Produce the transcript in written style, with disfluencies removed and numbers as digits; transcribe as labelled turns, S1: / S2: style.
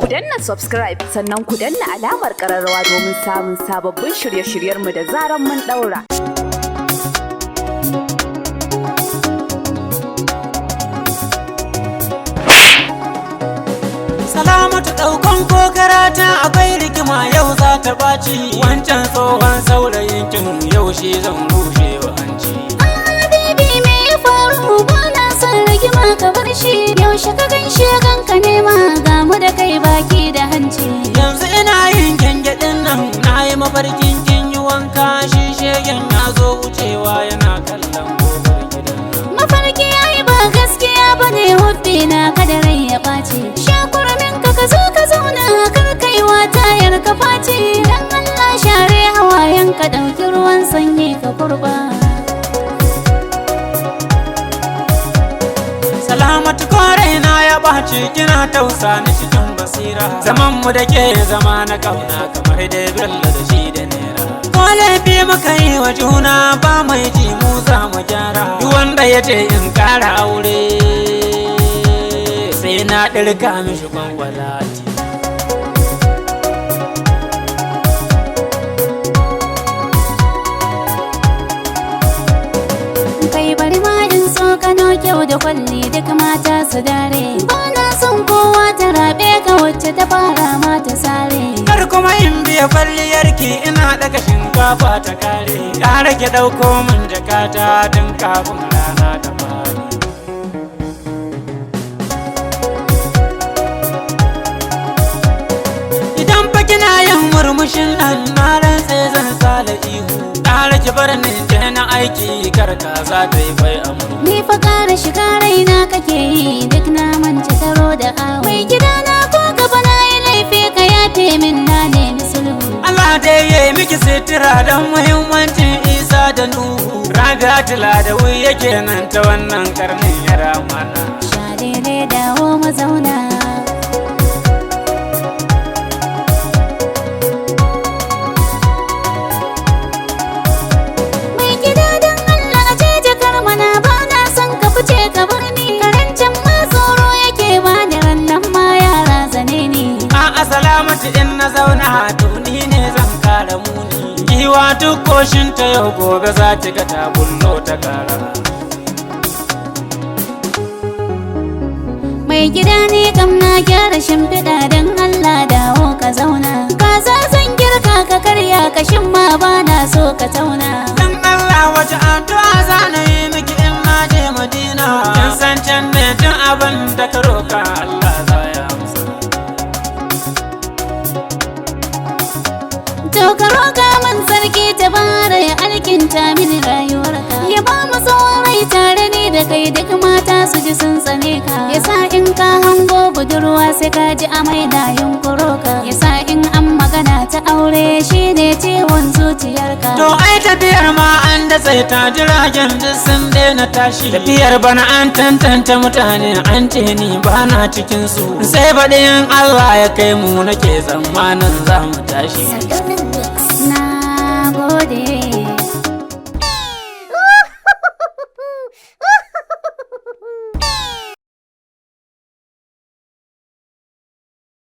S1: Ku danna subscribe sannan ku danna alamar ƙararrawa domin samun sababbin shirye-shiryenmu da zaran mun ɗaura.
S2: Salamatu ɗaukan kokarata akwai rigima yau za ta ɓaci. Wancan tsohon saurayin kin yau shi zan rushe wa hanci.
S3: Baby me ya faru ba na son rigima ka bar shi. Yaushe ka ganshi ganka nema ga mu da kai baki da hanci.
S2: Yanzu ina yin gyangyaɗin nan na yi mafarkin kin yi wanka. Shi shegen ya zo wucewa yana kallon kofar gidan nan.
S3: Mafarki yayi ba gaskiya bane hubbi na kada rai ya ɓaci. Ka zo ka zauna kar kaiwa tayar ka face. Dan Allah share hawayen ka ɗauki ruwan sanyi ka kurba.
S2: Salamatu kore na ya ɓaci kina tausa ni cikin basira. Zaman mu da ke zama na kauna kamar dai Bello da shi da Naira. Ko laifi muka yi wa juna ba mai ji mu za mu gyara. Duk wanda ya ce in ƙara aure sai na ɗirka mishi kwankwalati.
S3: Kai bari ma in tsokano kyau da kwalli duk mata su dare. Ba na son kowa ta rabe ka wacce ta fara mata sare.
S2: Kar kuma in biya kwalliyarki ina daga shinkafa ta kare. Ƙara ki ɗauko min jakata tun kafin rana ta fari. Kina yin murmushin nan na rantse zan sala ihu. Ƙara ki bar ni je na aiki kar ka za ta yi bai amuru.
S3: Ni fa ƙara shiga raina kake yi duk na manta taro da awo. Mai gida na ko gaba na yi laifi ka yafe min na nemi sulhu.
S2: Allah dai ya yi miki sitira don muhimmancin Isa da Nuhu. Raga tila da wuyi yake nan ta wannan karnin ya ramana.
S3: Shalele dawo mu zauna.
S2: Salamatu in na zauna to ni ne zan kara muni. Giwa duk koshin ta yau gobe za ta ga ta bullo ta kara.
S3: Mai gida ne kam na gyara shimfiɗa don Allah dawo ka zauna. Kaza zan girka ka karya kashin ma ba na so ka tauna.
S2: Dan Allah wace addu'a za na yi miki in na je Madina. Kin san can ne tun abin da ka roka Allah za ya amsa.
S3: To ka roƙa man sarki ta bara ya alkinta mini rayuwarka. Ya ba mu tsawon rai tare ni da kai duk mata su ji sun tsane ka. Ya sa in ka hango budurwa sai ka ji amai da yunkuro ka. Ya sa in an magana ta aure shi ne ciwon zuciyarka.
S2: To ai tafiyar ma an da ta jiragen duk sun daina tashi. Tafiyar bana an tantance mutane an ce ni ba na cikinsu. Sai baɗin Allah ya kai mu nake tsammanin za mu tashi.